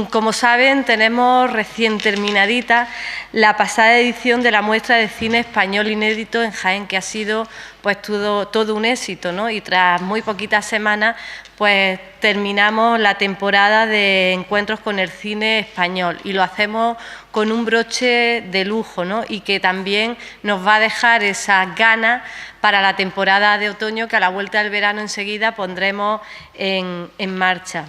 Como saben, tenemos recién terminadita la pasada edición de la muestra de cine español inédito en Jaén, que ha sido pues todo un éxito, ¿no? Y tras muy poquitas semanas pues terminamos la temporada de encuentros con el cine español y lo hacemos con un broche de lujo, ¿no? Y que también nos va a dejar esas ganas para la temporada de otoño que a la vuelta del verano enseguida pondremos en marcha.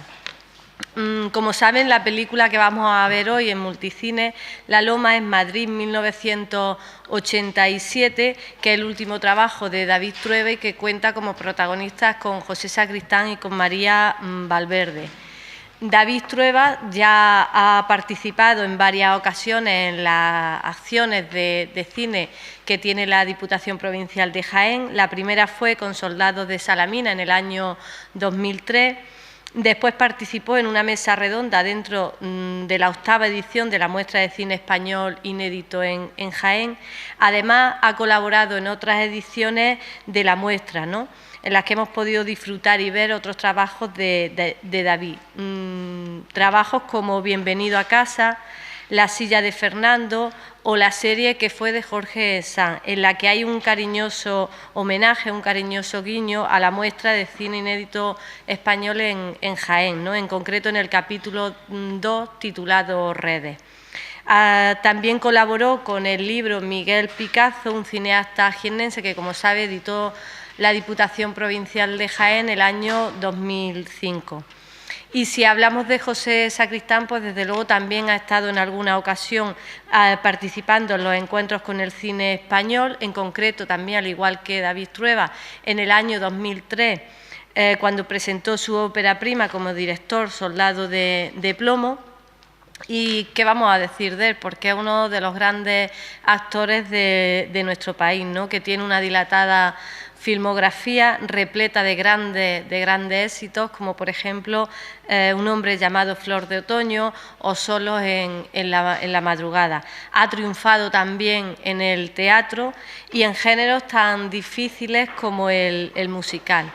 Como saben, la película que vamos a ver hoy en Multicine, La Loma, en Madrid, 1987, que es el último trabajo de David Trueba y que cuenta como protagonistas con José Sacristán y con María Valverde. David Trueba ya ha participado en varias ocasiones en las acciones de cine que tiene la Diputación Provincial de Jaén. La primera fue con Soldados de Salamina en el año 2003. Después participó en una mesa redonda dentro de la 8ª edición de la muestra de cine español inédito en Jaén. Además, ha colaborado en otras ediciones de la muestra, ¿no?, en las que hemos podido disfrutar y ver otros trabajos de David. Trabajos como Bienvenido a casa, La silla de Fernando o la serie que fue de Jorge Sanz, en la que hay un cariñoso homenaje, un cariñoso guiño a la muestra de cine inédito español en Jaén, ¿no?, en concreto en el capítulo 2 titulado Redes. También colaboró con el libro Miguel Picazo, un cineasta jiennense que, como sabe, editó la Diputación Provincial de Jaén el año 2005. Y si hablamos de José Sacristán, pues desde luego también ha estado en alguna ocasión participando en los encuentros con el cine español, en concreto también, al igual que David Trueba, en el año 2003, cuando presentó su ópera prima como director, Soldado de plomo. ¿Y qué vamos a decir de él? Porque es uno de los grandes actores de nuestro país, ¿no?, que tiene una dilatada filmografía repleta de grandes éxitos, como por ejemplo Un hombre llamado Flor de Otoño o Solos en la madrugada. Ha triunfado también en el teatro y en géneros tan difíciles como el musical.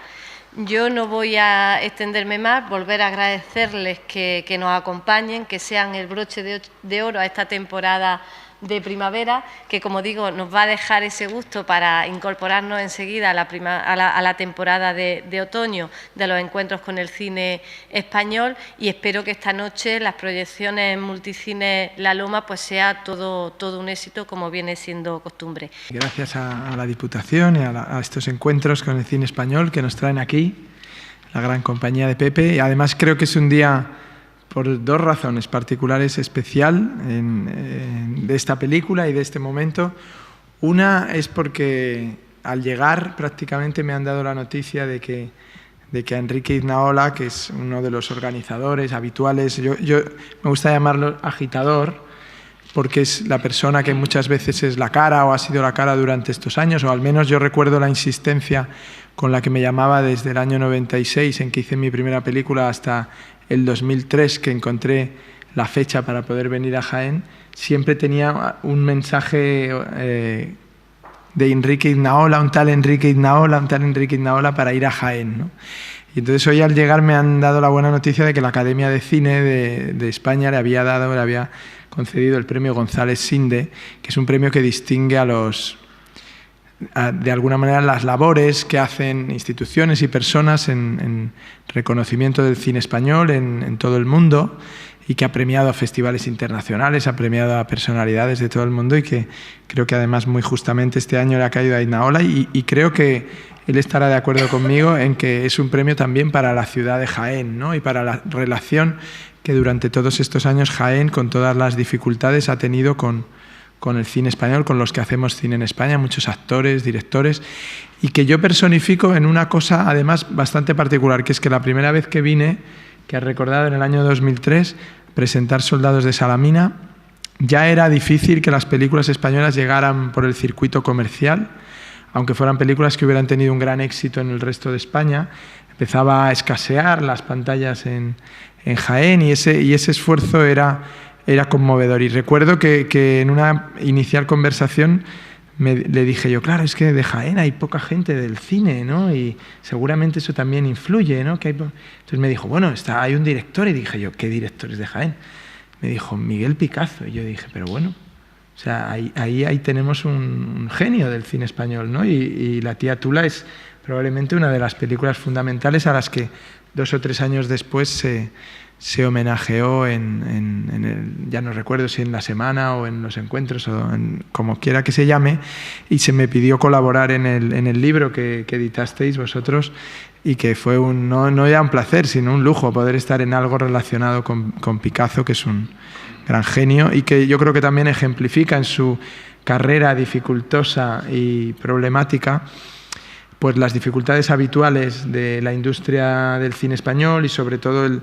Yo no voy a extenderme más, volver a agradecerles que nos acompañen, que sean el broche de oro a esta temporada de primavera, que, como digo, nos va a dejar ese gusto para incorporarnos enseguida a la temporada de otoño de los encuentros con el cine español, y espero que esta noche las proyecciones en Multicine La Loma pues sea todo un éxito, como viene siendo costumbre. Gracias a la Diputación y a estos encuentros con el cine español que nos traen aquí, la gran compañía de Pepe, y además creo que es un día, por dos razones particulares, especial de esta película y de este momento. Una es porque al llegar prácticamente me han dado la noticia de que a Enrique Iznaola, que es uno de los organizadores habituales, yo me gusta llamarlo agitador, porque es la persona que muchas veces es la cara o ha sido la cara durante estos años, o al menos yo recuerdo la insistencia con la que me llamaba desde el año 96, en que hice mi primera película, hasta el 2003, que encontré la fecha para poder venir a Jaén. Siempre tenía un mensaje de Enrique Iznaola, un tal Enrique Iznaola para ir a Jaén, ¿no? Y entonces hoy al llegar me han dado la buena noticia de que la Academia de Cine de España le había concedido el premio González Sinde, que es un premio que distingue de alguna manera las labores que hacen instituciones y personas en reconocimiento del cine español en todo el mundo, y que ha premiado a festivales internacionales, ha premiado a personalidades de todo el mundo, y que creo que además muy justamente este año le ha caído a Iznaola, y creo que él estará de acuerdo conmigo en que es un premio también para la ciudad de Jaén, ¿no?, y para la relación que durante todos estos años Jaén, con todas las dificultades, ha tenido con el cine español, con los que hacemos cine en España, muchos actores, directores, y que yo personifico en una cosa además bastante particular, que es que la primera vez que vine, que has recordado, en el año 2003, presentar Soldados de Salamina, ya era difícil que las películas españolas llegaran por el circuito comercial, aunque fueran películas que hubieran tenido un gran éxito en el resto de España. Empezaba a escasear las pantallas en Jaén, y ese esfuerzo era conmovedor. Y recuerdo que en una inicial conversación le dije yo, claro, es que de Jaén hay poca gente del cine, ¿no? Y seguramente eso también influye, ¿no? Entonces me dijo, bueno, hay un director. Y dije yo, ¿qué director es de Jaén? Me dijo, Miguel Picazo. Y yo dije, pero bueno, o sea, ahí tenemos un genio del cine español, ¿no? Y La tía Tula es probablemente una de las películas fundamentales a las que 2 o 3 años después se homenajeó ya no recuerdo si en La Semana o en Los Encuentros o como quiera que se llame, y se me pidió colaborar en el libro que editasteis vosotros, y que fue no ya un placer, sino un lujo poder estar en algo relacionado con Picazo, que es un gran genio y que yo creo que también ejemplifica en su carrera dificultosa y problemática pues las dificultades habituales de la industria del cine español y sobre todo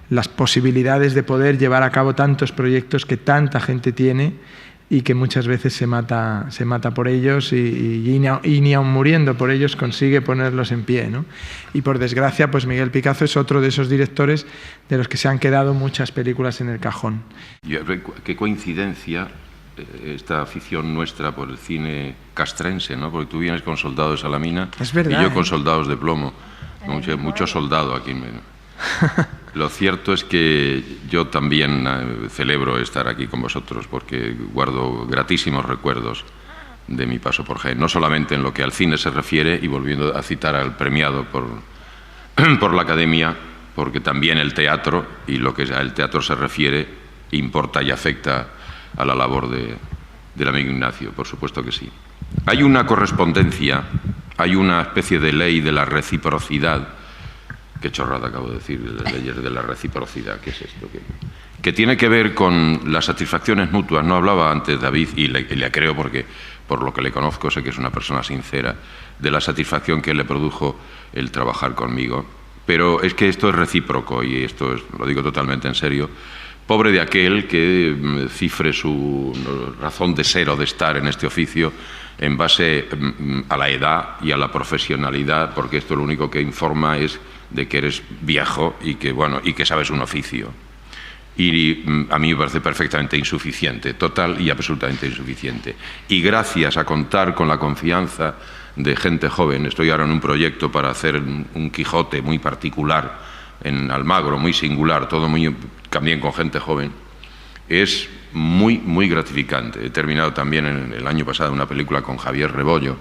las posibilidades de poder llevar a cabo tantos proyectos que tanta gente tiene y que muchas veces se mata por ellos y ni aun muriendo por ellos consigue ponerlos en pie, ¿no? Y por desgracia, pues Miguel Picazo es otro de esos directores de los que se han quedado muchas películas en el cajón. Qué coincidencia esta afición nuestra por el cine castrense, ¿no? Porque tú vienes con Soldados de Salamina y yo con Soldados de Plomo. Mucho soldado aquí. Lo cierto es que yo también celebro estar aquí con vosotros porque guardo gratísimos recuerdos de mi paso por Jaén, no solamente en lo que al cine se refiere, y volviendo a citar al premiado por la Academia, porque también el teatro y lo que al teatro se refiere importa y afecta a la labor del amigo Ignacio, por supuesto que sí. Hay una correspondencia, hay una especie de ley de la reciprocidad. Qué chorrada acabo de decir, de leyes de la reciprocidad. ¿Qué es esto? Que tiene que ver con las satisfacciones mutuas. No hablaba antes David, y le creo porque por lo que le conozco sé que es una persona sincera, de la satisfacción que le produjo el trabajar conmigo. Pero es que esto es recíproco y lo digo totalmente en serio. Pobre de aquel que cifre su razón de ser o de estar en este oficio en base a la edad y a la profesionalidad, porque esto lo único que informa es de que eres viejo y que sabes un oficio. Y a mí me parece perfectamente insuficiente, total y absolutamente insuficiente. Y gracias a contar con la confianza de gente joven, estoy ahora en un proyecto para hacer un Quijote muy particular en Almagro, muy singular, todo también con gente joven, es muy, muy gratificante. He terminado también el año pasado una película con Javier Rebollo.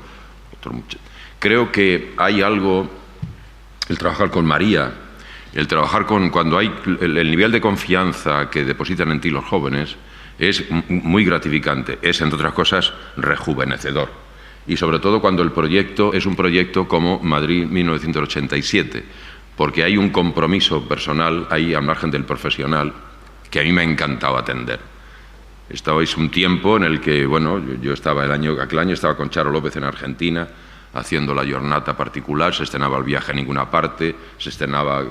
Creo que hay algo, el trabajar con María, el trabajar cuando hay el nivel de confianza que depositan en ti los jóvenes, es muy gratificante, es entre otras cosas rejuvenecedor. Y sobre todo cuando el proyecto es un proyecto como Madrid 1987, porque hay un compromiso personal ahí al margen del profesional que a mí me ha encantado atender. Estabais un tiempo en el que, yo estaba aquel año estaba con Charo López en Argentina haciendo la jornada particular, se estrenaba El viaje a ninguna parte, se estrenaba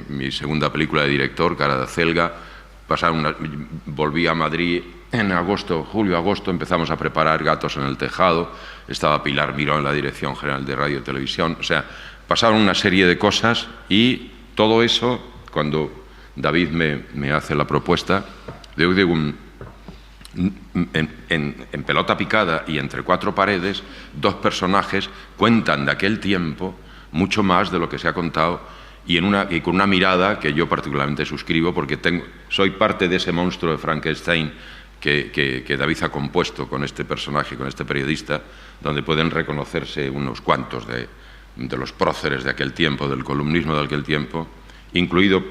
mi segunda película de director, Cara de Acelga, volví a Madrid en julio-agosto, empezamos a preparar Gatos en el tejado, estaba Pilar Miró en la dirección general de radio y televisión, o sea, pasaron una serie de cosas y todo eso, cuando David me hace la propuesta, en pelota picada y entre 4 paredes, 2 personajes cuentan de aquel tiempo mucho más de lo que se ha contado y con una mirada que yo particularmente suscribo porque soy parte de ese monstruo de Frankenstein que David ha compuesto con este personaje, con este periodista, donde pueden reconocerse unos cuantos de los próceres de aquel tiempo, del columnismo de aquel tiempo, incluido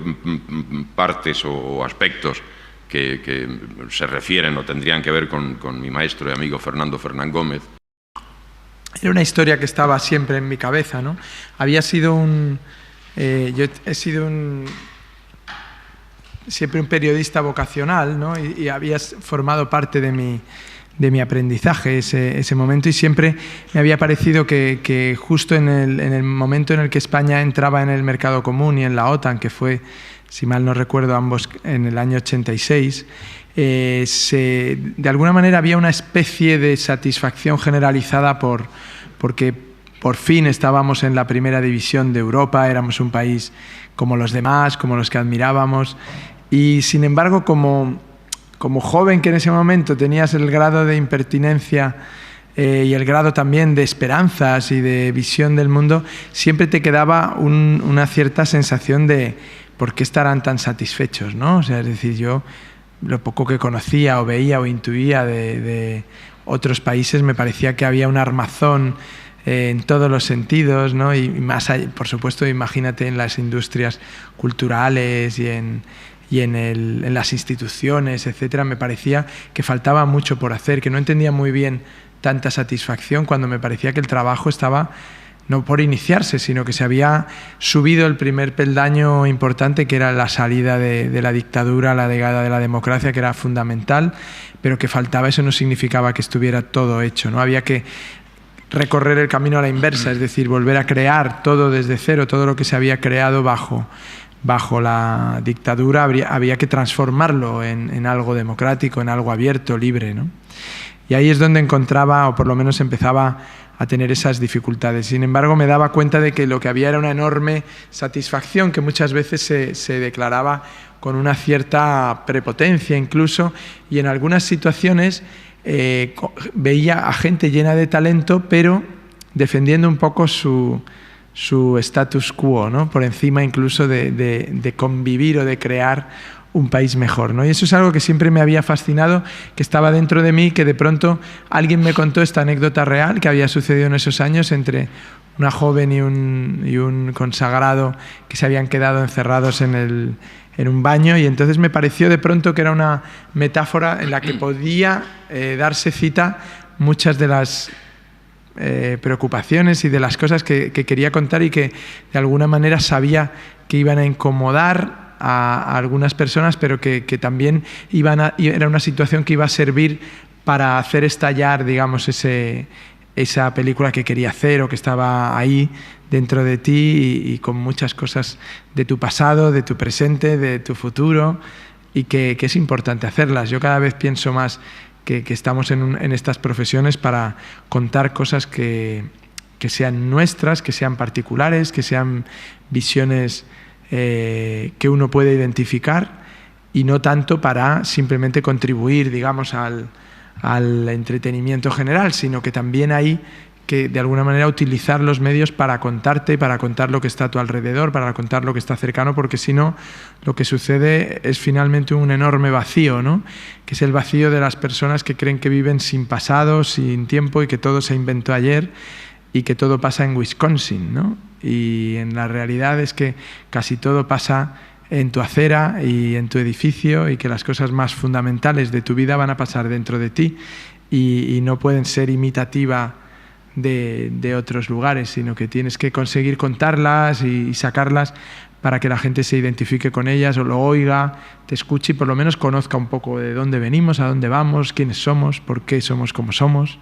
partes o aspectos que se refieren o tendrían que ver con mi maestro y amigo Fernando Fernán Gómez. Era una historia que estaba siempre en mi cabeza, ¿no? Había sido yo he sido siempre un periodista vocacional, ¿no? Y había formado parte de mi aprendizaje ese momento, y siempre me había parecido que justo en el momento en el que España entraba en el mercado común y en la OTAN, que fue, si mal no recuerdo, ambos en el año 86, de alguna manera había una especie de satisfacción generalizada porque por fin estábamos en la primera división de Europa, éramos un país como los demás, como los que admirábamos, y sin embargo como joven que en ese momento tenías el grado de impertinencia y el grado también de esperanzas y de visión del mundo, siempre te quedaba una cierta sensación de por qué estarán tan satisfechos, ¿no? O sea, es decir, yo lo poco que conocía o veía o intuía de otros países me parecía que había un armazón en todos los sentidos, ¿no? Y más allá, por supuesto, imagínate en las industrias culturales y en las instituciones, etcétera, me parecía que faltaba mucho por hacer, que no entendía muy bien tanta satisfacción cuando me parecía que el trabajo estaba no por iniciarse, sino que se había subido el primer peldaño importante, que era la salida de la dictadura, la llegada de la democracia, que era fundamental, pero que faltaba. Eso no significaba que estuviera todo hecho, ¿no? Había que recorrer el camino a la inversa, es decir, volver a crear todo desde cero, todo lo que se había creado bajo la dictadura, había que transformarlo en algo democrático, en algo abierto, libre, ¿no? Y ahí es donde encontraba, o por lo menos empezaba a tener esas dificultades. Sin embargo, me daba cuenta de que lo que había era una enorme satisfacción, que muchas veces se declaraba con una cierta prepotencia incluso, y en algunas situaciones veía a gente llena de talento, pero defendiendo un poco su status quo, ¿no? Por encima incluso de convivir o de crear un país mejor, ¿no? Y eso es algo que siempre me había fascinado, que estaba dentro de mí, que de pronto alguien me contó esta anécdota real que había sucedido en esos años entre una joven y un consagrado que se habían quedado encerrados en un baño, y entonces me pareció de pronto que era una metáfora en la que podía darse cita muchas de las preocupaciones y de las cosas que quería contar, y que de alguna manera sabía que iban a incomodar a algunas personas, pero que también era una situación que iba a servir para hacer estallar, digamos, esa película que quería hacer, o que estaba ahí dentro de ti, y con muchas cosas de tu pasado, de tu presente, de tu futuro, y que es importante hacerlas. Yo cada vez pienso más que estamos en estas profesiones para contar cosas que sean nuestras, que sean particulares, que sean visiones que uno puede identificar, y no tanto para simplemente contribuir, digamos, al entretenimiento general, sino que también hay que de alguna manera utilizar los medios para contarte, para contar lo que está a tu alrededor, para contar lo que está cercano, porque si no, lo que sucede es finalmente un enorme vacío, ¿no? Que es el vacío de las personas que creen que viven sin pasado, sin tiempo, y que todo se inventó ayer, y que todo pasa en Wisconsin, ¿no? Y en la realidad es que casi todo pasa en tu acera y en tu edificio, y que las cosas más fundamentales de tu vida van a pasar dentro de ti, y no pueden ser imitativa de otros lugares, sino que tienes que conseguir contarlas y sacarlas para que la gente se identifique con ellas, o lo oiga, te escuche, y por lo menos conozca un poco de dónde venimos, a dónde vamos, quiénes somos, por qué somos como somos.